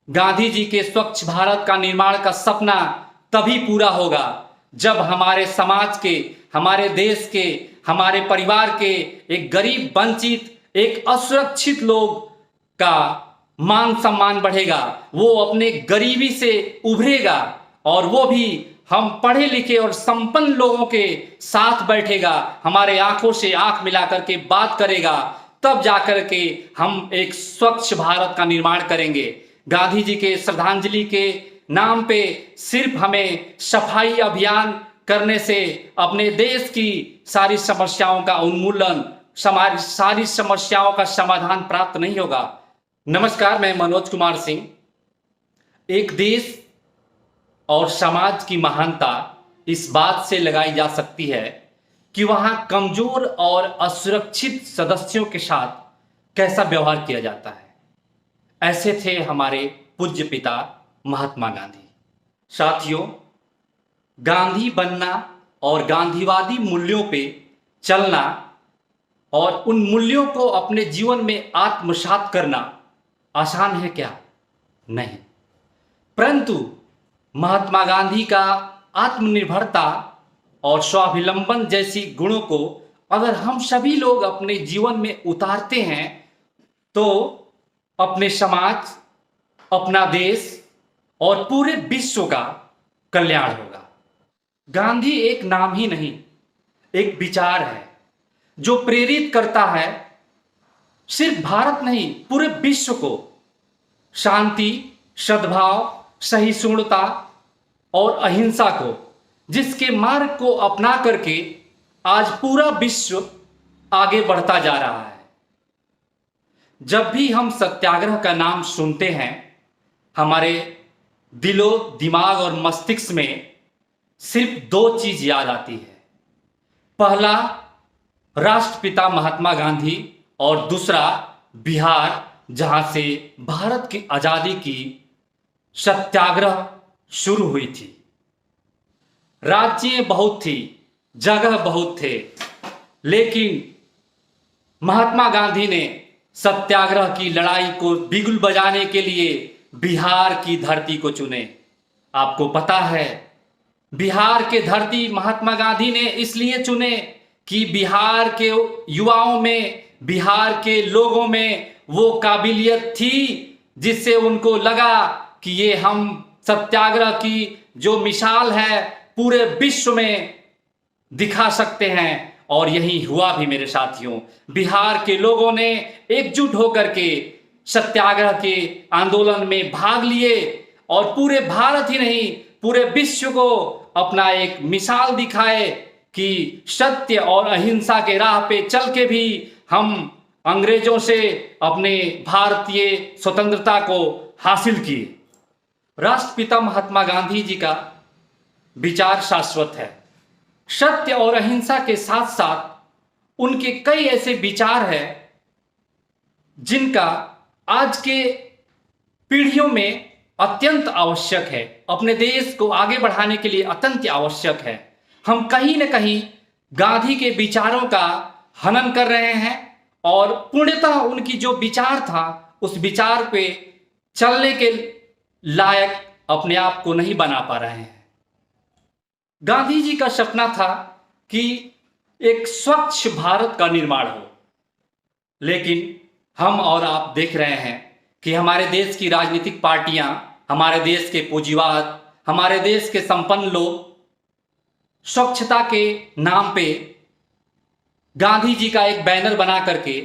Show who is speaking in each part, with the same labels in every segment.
Speaker 1: गांधी जी के स्वच्छ भारत का निर्माण का सपना तभी पूरा होगा जब हमारे समाज के, हमारे देश के, हमारे परिवार के एक गरीब, वंचित, एक असुरक्षित लोग का मान सम्मान बढ़ेगा। वो अपने गरीबी से उभरेगा और वो भी हम पढ़े लिखे और संपन्न लोगों के साथ बैठेगा, हमारे आंखों से आंख मिलाकर के बात करेगा। तब जाकर के हम एक स्वच्छ भारत का निर्माण करेंगे। गांधी जी के श्रद्धांजलि के नाम पे सिर्फ हमें सफाई अभियान करने से अपने देश की सारी समस्याओं का उन्मूलन, सारी समस्याओं का समाधान प्राप्त नहीं होगा। नमस्कार, मैं मनोज कुमार सिंह। एक देश और समाज की महानता इस बात से लगाई जा सकती है कि वहां कमजोर और असुरक्षित सदस्यों के साथ कैसा व्यवहार किया जाता है। ऐसे थे हमारे पूज्य पिता महात्मा गांधी। साथियों, गांधी बनना और गांधीवादी मूल्यों पे चलना और उन मूल्यों को अपने जीवन में आत्मसात करना आसान है क्या? नहीं। परंतु महात्मा गांधी का आत्मनिर्भरता और स्वावलंबन जैसी गुणों को अगर हम सभी लोग अपने जीवन में उतारते हैं तो अपने समाज, अपना देश और पूरे विश्व का कल्याण होगा। गांधी एक नाम ही नहीं, एक विचार है जो प्रेरित करता है सिर्फ भारत नहीं, पूरे विश्व को शांति, सद्भाव, सहिष्णुता और अहिंसा को, जिसके मार्ग को अपना करके आज पूरा विश्व आगे बढ़ता जा रहा है। जब भी हम सत्याग्रह का नाम सुनते हैं, हमारे दिलो दिमाग और मस्तिष्क में सिर्फ दो चीज याद आती है। पहला, राष्ट्रपिता महात्मा गांधी और दूसरा बिहार, जहां से भारत की आजादी की सत्याग्रह शुरू हुई थी। राज्य बहुत थी, जगह बहुत थे, लेकिन महात्मा गांधी ने सत्याग्रह की लड़ाई को बिगुल बजाने के लिए बिहार की धरती को चुने। आपको पता है, बिहार के धरती महात्मा गांधी ने इसलिए चुने कि बिहार के युवाओं में, बिहार के लोगों में वो काबिलियत थी जिससे उनको लगा कि ये हम सत्याग्रह की जो मिसाल है पूरे विश्व में दिखा सकते हैं। और यही हुआ भी मेरे साथियों। बिहार के लोगों ने एकजुट होकर के सत्याग्रह के आंदोलन में भाग लिए और पूरे भारत ही नहीं, पूरे विश्व को अपना एक मिसाल दिखाए कि सत्य और अहिंसा के राह पे चल के भी हम अंग्रेजों से अपने भारतीय स्वतंत्रता को हासिल किए। राष्ट्रपिता महात्मा गांधी जी का विचार शाश्वत है। सत्य और अहिंसा के साथ साथ उनके कई ऐसे विचार हैं जिनका आज के पीढ़ियों में अत्यंत आवश्यक है, अपने देश को आगे बढ़ाने के लिए अत्यंत आवश्यक है। हम कहीं न कहीं गांधी के विचारों का हनन कर रहे हैं और पूर्णतः उनकी जो विचार था उस विचार पे चलने के लायक अपने आप को नहीं बना पा रहे हैं। गांधी जी का सपना था कि एक स्वच्छ भारत का निर्माण हो, लेकिन हम और आप देख रहे हैं कि हमारे देश की राजनीतिक पार्टियां, हमारे देश के पूंजीवाद, हमारे देश के संपन्न लोग स्वच्छता के नाम पे गांधी जी का एक बैनर बना करके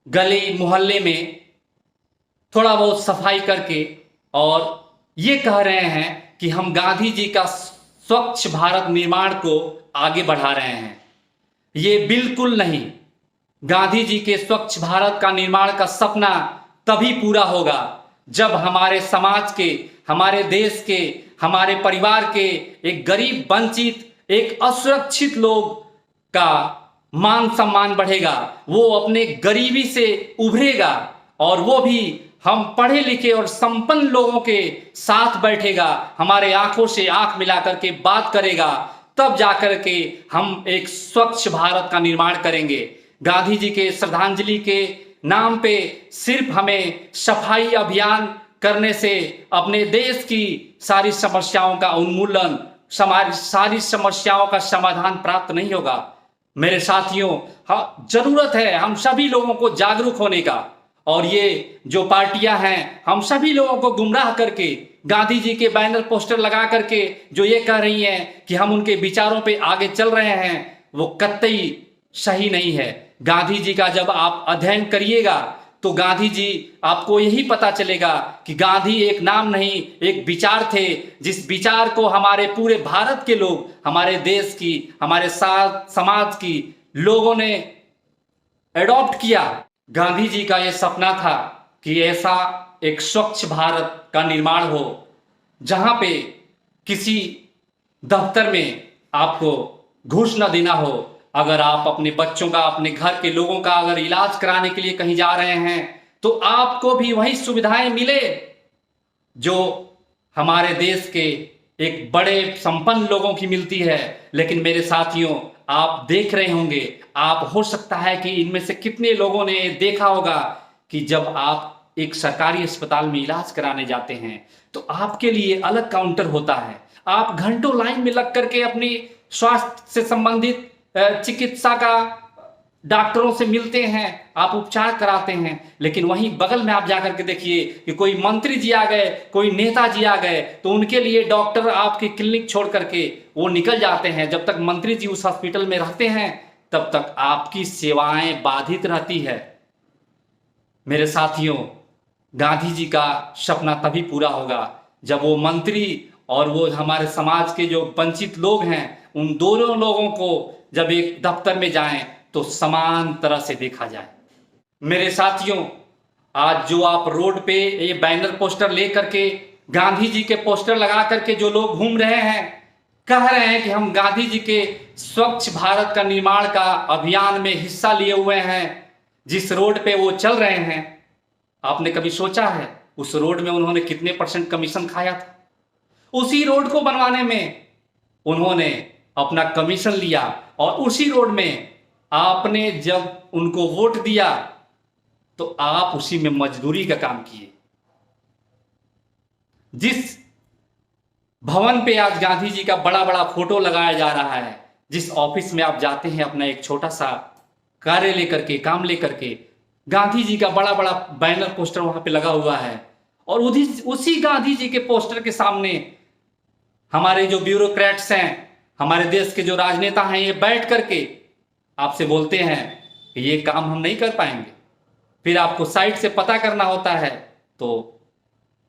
Speaker 1: गली मोहल्ले में थोड़ा बहुत सफाई करके और ये कह रहे हैं कि हम गांधी जी का स्वच्छ भारत निर्माण को आगे बढ़ा रहे हैं। ये बिल्कुल नहीं। गांधी जी के स्वच्छ भारत का निर्माण का सपना तभी पूरा होगा जब हमारे समाज के, हमारे देश के, हमारे परिवार के एक गरीब, वंचित, एक असुरक्षित लोग का मान सम्मान बढ़ेगा। वो अपने गरीबी से उभरेगा और वो भी हम पढ़े लिखे और संपन्न लोगों के साथ बैठेगा, हमारे आंखों से आंख मिलाकर के बात करेगा। तब जाकर के हम एक स्वच्छ भारत का निर्माण करेंगे। गांधी जी के श्रद्धांजलि के नाम पे सिर्फ हमें सफाई अभियान करने से अपने देश की सारी समस्याओं का उन्मूलन, सारी समस्याओं का समाधान प्राप्त नहीं होगा। मेरे साथियों, जरूरत है हम सभी लोगों को जागरूक होने का, और ये जो पार्टियां हैं हम सभी लोगों को गुमराह करके गांधी जी के बैनर पोस्टर लगा करके जो ये कह रही हैं कि हम उनके विचारों पे आगे चल रहे हैं, वो कतई सही नहीं है। गांधी जी का जब आप अध्ययन करिएगा तो गांधी जी आपको यही पता चलेगा कि गांधी एक नाम नहीं, एक विचार थे, जिस विचार को हमारे पूरे भारत के लोग, हमारे देश की, हमारे समाज की लोगों ने एडॉप्ट किया। गांधी जी का यह सपना था कि ऐसा एक स्वच्छ भारत का निर्माण हो जहां पे किसी दफ्तर में आपको घूस न देना हो। अगर आप अपने बच्चों का, अपने घर के लोगों का अगर इलाज कराने के लिए कहीं जा रहे हैं तो आपको भी वही सुविधाएं मिले जो हमारे देश के एक बड़े संपन्न लोगों की मिलती है। लेकिन मेरे साथियों, आप देख रहे होंगे, आप हो सकता है कि इनमें से कितने लोगों ने देखा होगा कि जब आप एक सरकारी अस्पताल में इलाज कराने जाते हैं तो आपके लिए अलग काउंटर होता है। आप घंटों लाइन में लग करके अपनी स्वास्थ्य से संबंधित चिकित्सा का डॉक्टरों से मिलते हैं, आप उपचार कराते हैं। लेकिन वहीं बगल में आप जाकर के देखिए कि कोई मंत्री जी आ गए, कोई नेता जी आ गए, तो उनके लिए डॉक्टर आपकी क्लिनिक छोड़ करके वो निकल जाते हैं। जब तक मंत्री जी उस हॉस्पिटल में रहते हैं तब तक आपकी सेवाएं बाधित रहती है। मेरे साथियों, गांधी जी का सपना तभी पूरा होगा जब वो मंत्री और वो हमारे समाज के जो वंचित लोग हैं, उन दोनों लोगों को जब एक दफ्तर में जाएं तो समान तरह से देखा जाए। मेरे साथियों, आज जो आप रोड पे ये बैनर पोस्टर ले करके, गांधी जी के पोस्टर लगा करके जो लोग घूम रहे हैं, कह रहे हैं कि हम गांधी जी के स्वच्छ भारत का निर्माण का अभियान में हिस्सा लिए हुए हैं, जिस रोड पे वो चल रहे हैं, आपने कभी सोचा है उस रोड में उन्होंने कितने % कमीशन खाया था? उसी रोड को बनवाने में उन्होंने अपना कमीशन लिया, और उसी रोड में आपने जब उनको वोट दिया तो आप उसी में मजदूरी का काम किए। जिस भवन पे आज गांधी जी का बड़ा बड़ा फोटो लगाया जा रहा है, जिस ऑफिस में आप जाते हैं अपना एक छोटा सा कार्य लेकर के, काम लेकर के, गांधी जी का बड़ा बड़ा बैनर पोस्टर वहां पे लगा हुआ है, और उसी गांधी जी के पोस्टर के सामने हमारे जो ब्यूरोक्रेट्स हैं, हमारे देश के जो राजनेता हैं, ये बैठ करके आपसे बोलते हैं कि ये काम हम नहीं कर पाएंगे। फिर आपको साइट से पता करना होता है तो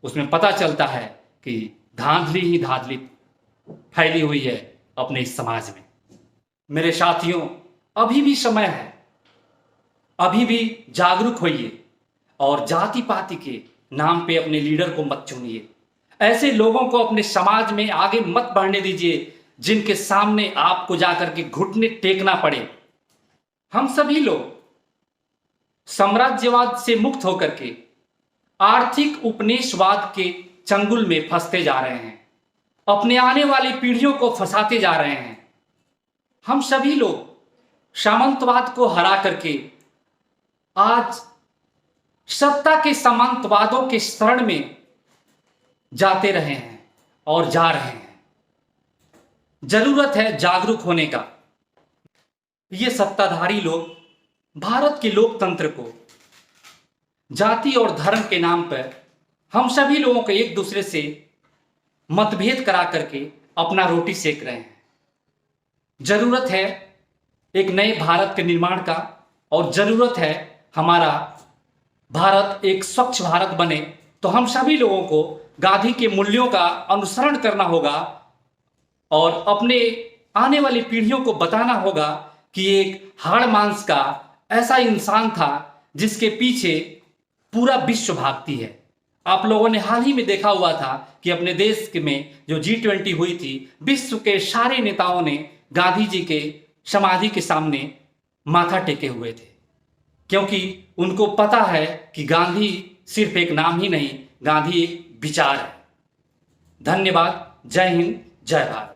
Speaker 1: उसमें पता चलता है कि धांधली ही धांधली फैली हुई है अपने इस समाज में। मेरे साथियों, अभी भी समय है, अभी भी जागरूक होइए और जाति पाति के नाम पे अपने लीडर को मत चुनिए। ऐसे लोगों को अपने समाज में आगे मत बढ़ने दीजिए जिनके सामने आपको जाकर के घुटने टेकना पड़े। हम सभी लोग साम्राज्यवाद से मुक्त होकर के आर्थिक उपनिवेशवाद के चंगुल में फंसते जा रहे हैं, अपने आने वाली पीढ़ियों को फंसाते जा रहे हैं। हम सभी लोग सामंतवाद को हरा करके आज सत्ता के सामंतवादों के शरण में जाते रहे हैं और जा रहे हैं। जरूरत है जागरूक होने का। ये सत्ताधारी लोग भारत के लोकतंत्र को जाति और धर्म के नाम पर हम सभी लोगों को एक दूसरे से मतभेद करा करके अपना रोटी सेक रहे हैं। जरूरत है एक नए भारत के निर्माण का, और जरूरत है हमारा भारत एक स्वच्छ भारत बने। तो हम सभी लोगों को गांधी के मूल्यों का अनुसरण करना होगा और अपने आने वाली पीढ़ियों को बताना होगा कि एक हाड़ मांस का ऐसा इंसान था जिसके पीछे पूरा विश्व भागती है। आप लोगों ने हाल ही में देखा हुआ था कि अपने देश में जो G20 हुई थी, विश्व के सारे नेताओं ने गांधी जी के समाधि के सामने माथा टेके हुए थे, क्योंकि उनको पता है कि गांधी सिर्फ एक नाम ही नहीं, गांधी एक विचार है। धन्यवाद। जय हिंद, जय भारत।